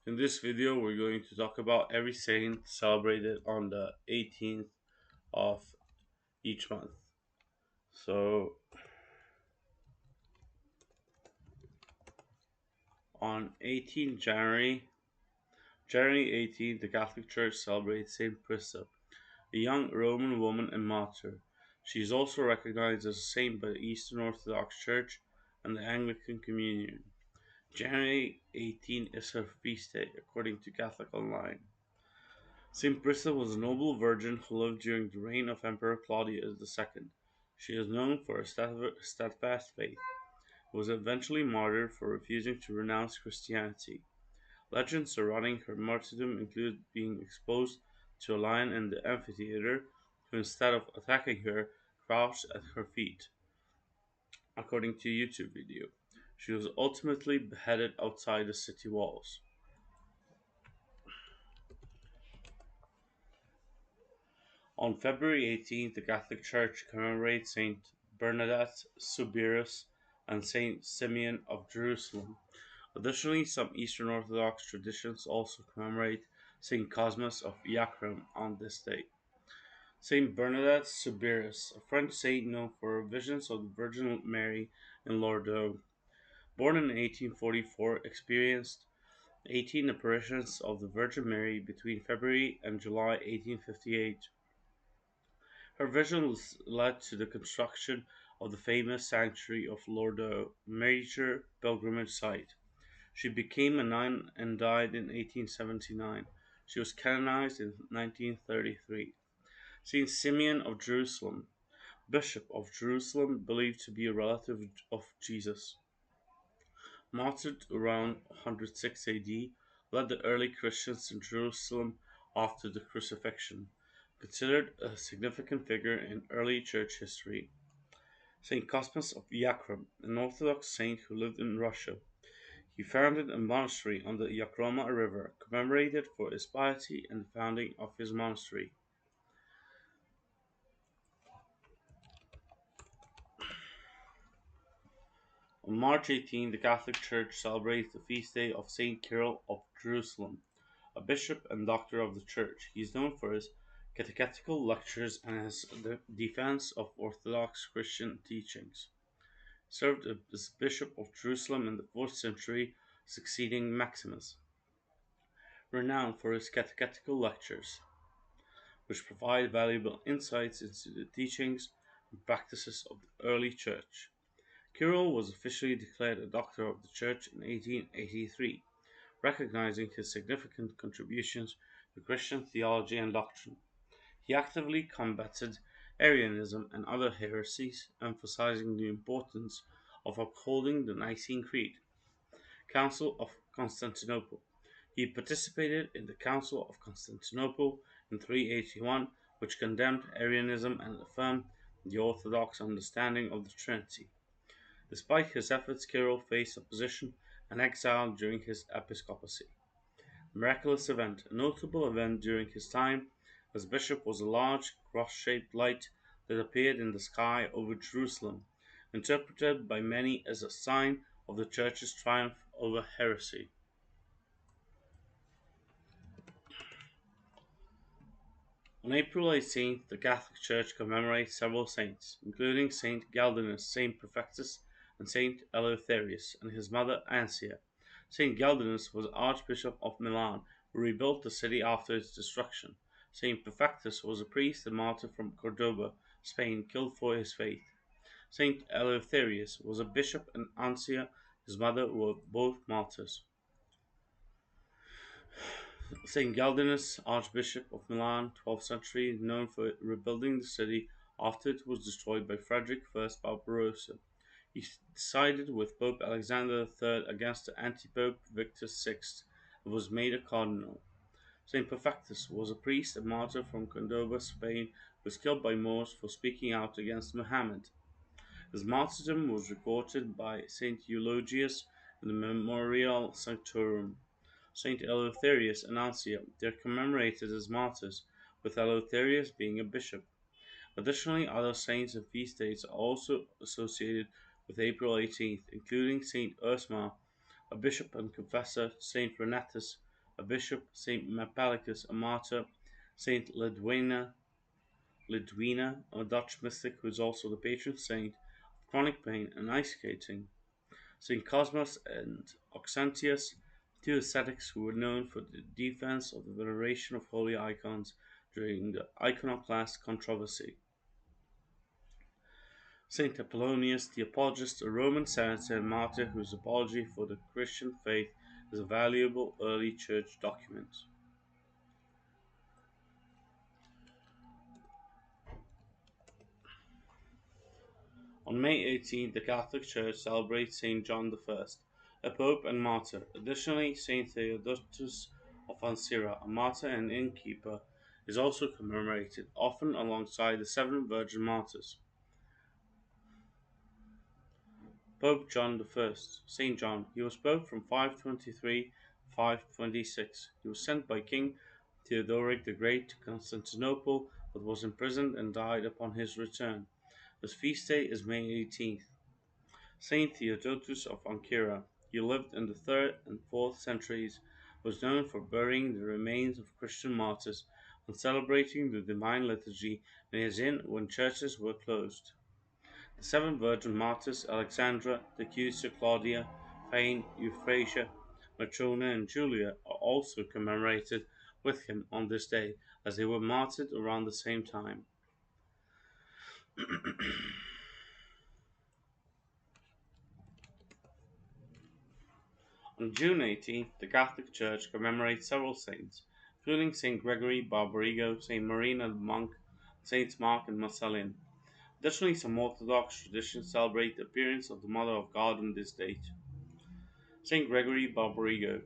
In this video, we're going to talk about every saint celebrated on the 18th of each month. So, on 18 January 18th, the Catholic Church celebrates Saint Prisca, a young Roman woman and martyr. She is also recognized as a saint by the Eastern Orthodox Church and the Anglican Communion. January 18 is her feast day, according to Catholic Online. Saint Prisca was a noble virgin who lived during the reign of Emperor Claudius II. She is known for her steadfast faith, and was eventually martyred for refusing to renounce Christianity. Legends surrounding her martyrdom include being exposed to a lion in the amphitheater, who instead of attacking her, crouched at her feet, according to a YouTube video. She was ultimately beheaded outside the city walls. On February 18th, the Catholic Church commemorates Saint Bernadette Soubirous and Saint Simeon of Jerusalem. Additionally, some Eastern Orthodox traditions also commemorate Saint Cosmas of Yakram on this day. Saint Bernadette Soubirous, a French saint known for her visions of the Virgin Mary in Lourdes. Born in 1844, experienced 18 apparitions of the Virgin Mary between February and July 1858. Her visions led to the construction of the famous sanctuary of Lourdes, a major pilgrimage site. She became a nun and died in 1879. She was canonized in 1933. Saint Simeon of Jerusalem, Bishop of Jerusalem, believed to be a relative of Jesus, martyred around 106 AD, led the early Christians in Jerusalem after the crucifixion, considered a significant figure in early church history. Saint Cosmas of Yakram, an Orthodox saint who lived in Russia. He founded a monastery on the Yakroma River, commemorated for his piety and the founding of his monastery. On March 18, the Catholic Church celebrates the feast day of Saint Cyril of Jerusalem, a bishop and doctor of the Church. He is known for his catechetical lectures and his defense of Orthodox Christian teachings. He served as Bishop of Jerusalem in the 4th century, succeeding Maximus, renowned for his catechetical lectures, which provide valuable insights into the teachings and practices of the early Church. Kirill was officially declared a Doctor of the Church in 1883, recognizing his significant contributions to Christian theology and doctrine. He actively combated Arianism and other heresies, emphasizing the importance of upholding the Nicene Creed. Council of Constantinople. He participated in the Council of Constantinople in 381, which condemned Arianism and affirmed the Orthodox understanding of the Trinity. Despite his efforts, Kirill faced opposition and exile during his episcopacy. Miraculous event. A notable event during his time as bishop was a large cross-shaped light that appeared in the sky over Jerusalem, interpreted by many as a sign of the Church's triumph over heresy. On April 18th, the Catholic Church commemorates several saints, including Saint Galdenus, Saint Perfectus, and Saint Eleutherius, and his mother Ancia. Saint Galdenus was Archbishop of Milan, who rebuilt the city after its destruction. Saint Perfectus was a priest and martyr from Cordoba, Spain, killed for his faith. Saint Eleutherius was a bishop, and Ancia, his mother, were both martyrs. Saint Galdenus, Archbishop of Milan, 12th century, known for rebuilding the city after it was destroyed by Frederick I Barbarossa. He sided with Pope Alexander III against the anti-pope Victor VI and was made a cardinal. Saint Perfectus was a priest and martyr from Cordoba, Spain, who was killed by Moors for speaking out against Muhammad. His martyrdom was recorded by Saint Eulogius in the Memorial Sanctorum. Saint Eleutherius and Ancia are commemorated as martyrs, with Eleutherius being a bishop. Additionally, other saints and feast days are also associated with April 18th, including Saint Ursma, a bishop and confessor, Saint Renatus, a bishop, Saint Mappalicus, a martyr, Saint Lidwina, a Dutch mystic who is also the patron saint of chronic pain and ice skating, Saint Cosmas and Oxentius, two ascetics who were known for the defense of the veneration of holy icons during the iconoclast controversy. Saint Apollonius the Apologist, a Roman senator and martyr whose apology for the Christian faith is a valuable early church document. On May 18th, the Catholic Church celebrates Saint John I, a pope and martyr. Additionally, Saint Theodotus of Ancira, a martyr and innkeeper, is also commemorated, often alongside the seven virgin martyrs. Pope John I, Saint John, he was pope from 523 to 526. He was sent by King Theodoric the Great to Constantinople, but was imprisoned and died upon his return. His feast day is May 18th. Saint Theodotus of Ancira, he lived in the 3rd and 4th centuries, was known for burying the remains of Christian martyrs and celebrating the Divine Liturgy in his inn when churches were closed. The seven virgin martyrs, Alexandra, Decusa, Claudia, Fane, Euphrasia, Matrona, and Julia, are also commemorated with him on this day, as they were martyred around the same time. On June 18th, the Catholic Church commemorates several saints, including Saint Gregory Barbarigo, Saint Marina the Monk, Saints Mark and Marcellin. Additionally, some Orthodox traditions celebrate the appearance of the Mother of God on this date. Saint Gregory Barbarigo,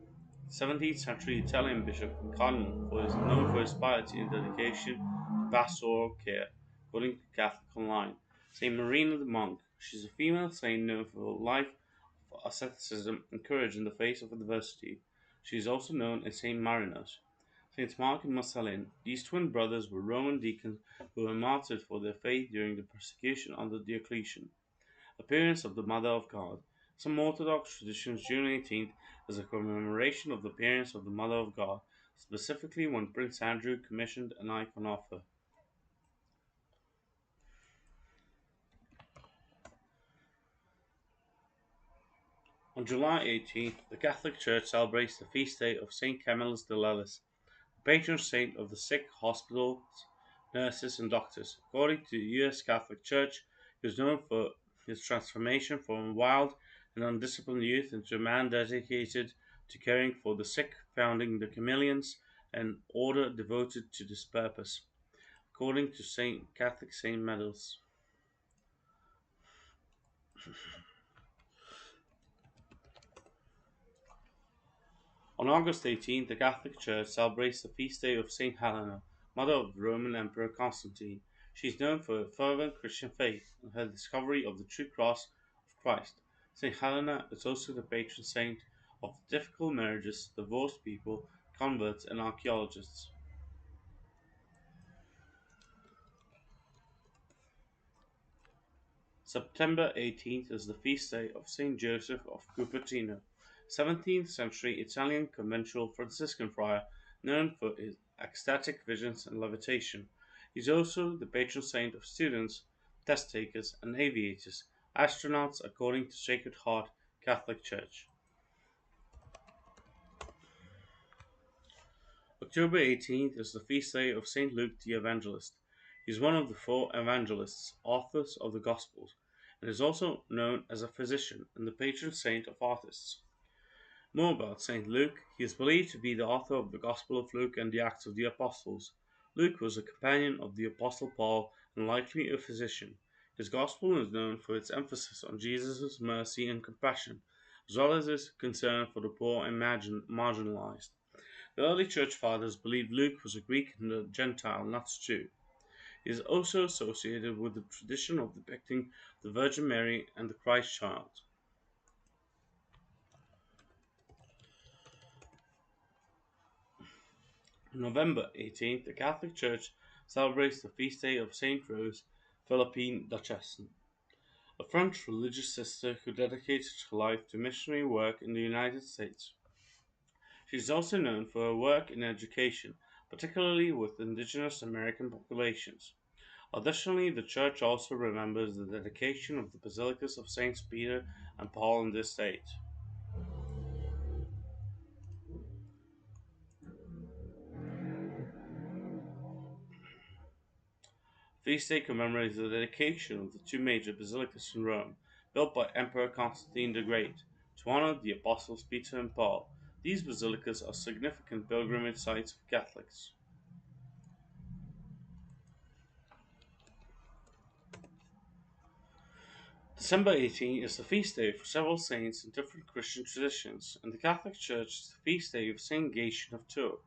17th century Italian bishop and cardinal, was known for his piety and dedication to pastoral care, according to Catholic Online. Saint Marina the Monk, she is a female saint known for her life of asceticism and courage in the face of adversity. She is also known as Saint Marinus. Saints Mark and Marcellin, these twin brothers were Roman deacons who were martyred for their faith during the persecution under Diocletian. Appearance of the Mother of God. Some Orthodox traditions June 18th as a commemoration of the appearance of the Mother of God, specifically when Prince Andrew commissioned an icon of her. On July 18th, the Catholic Church celebrates the feast day of Saint Camillus de Lellis, patron saint of the sick, hospitals, nurses, and doctors. According to the U.S. Catholic Church, he was known for his transformation from a wild and undisciplined youth into a man dedicated to caring for the sick, founding the Camillians, an order devoted to this purpose. According to Catholic Saint Medals. On August 18th, the Catholic Church celebrates the feast day of Saint Helena, mother of the Roman Emperor Constantine. She is known for her fervent Christian faith and her discovery of the true cross of Christ. Saint Helena is also the patron saint of difficult marriages, divorced people, converts, and archaeologists. September 18th is the feast day of Saint Joseph of Cupertino, 17th century Italian conventual Franciscan friar known for his ecstatic visions and levitation. He is also the patron saint of students, test takers, and aviators, astronauts according to Sacred Heart Catholic Church. October 18th is the feast day of Saint Luke the Evangelist. He is one of the four evangelists, authors of the Gospels, and is also known as a physician and the patron saint of artists. More about Saint Luke. He is believed to be the author of the Gospel of Luke and the Acts of the Apostles. Luke was a companion of the Apostle Paul and likely a physician. His Gospel is known for its emphasis on Jesus' mercy and compassion, as well as his concern for the poor and marginalized. The early church fathers believed Luke was a Greek and a Gentile, not a Jew. He is also associated with the tradition of depicting the Virgin Mary and the Christ child. On November 18th, the Catholic Church celebrates the feast day of Saint Rose, Philippine Duchess, a French religious sister who dedicated her life to missionary work in the United States. She is also known for her work in education, particularly with indigenous American populations. Additionally, the church also remembers the dedication of the basilicas of Saints Peter and Paul in this date. Feast day commemorates the dedication of the two major basilicas in Rome, built by Emperor Constantine the Great, to honor the apostles Peter and Paul. These basilicas are significant pilgrimage sites for Catholics. December 18 is the feast day for several saints in different Christian traditions. In the Catholic Church, it's the feast day of Saint Gatian of Tours.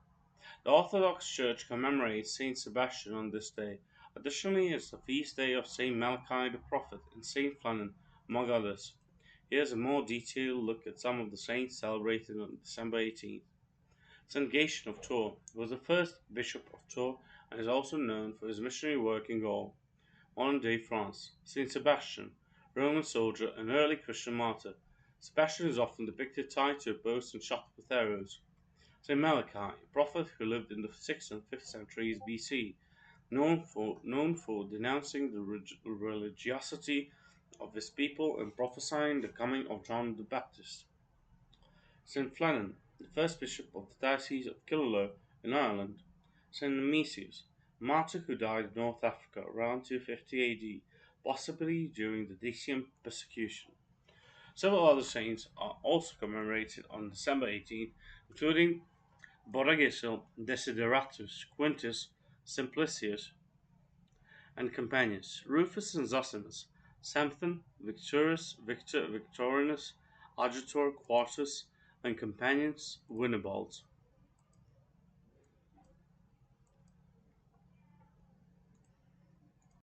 The Orthodox Church commemorates Saint Sebastian on this day. Additionally, it's the feast day of Saint Malachi the Prophet and Saint Flannan, among others. Here's a more detailed look at some of the saints celebrated on December 18th. Saint Gatian of Tours was the first bishop of Tours and is also known for his missionary work in Gaul, modern-day France. Saint Sebastian, Roman soldier and early Christian martyr. Sebastian is often depicted tied to a post and shot with arrows. Saint Malachi, a prophet who lived in the 6th and 5th centuries BC, known for denouncing the religiosity of his people and prophesying the coming of John the Baptist. Saint Flannan, the first bishop of the Diocese of Killaloe in Ireland. Saint Nemesius, a martyr who died in North Africa around 250 AD, possibly during the Decian persecution. Several other saints are also commemorated on December 18th, including Borragisil, Desideratus, Quintus, Simplicius, and companions, Rufus and Zosimus, Samson, Victorus, Victor, Victorinus, Adjutor, Quartus, and companions, Winibald.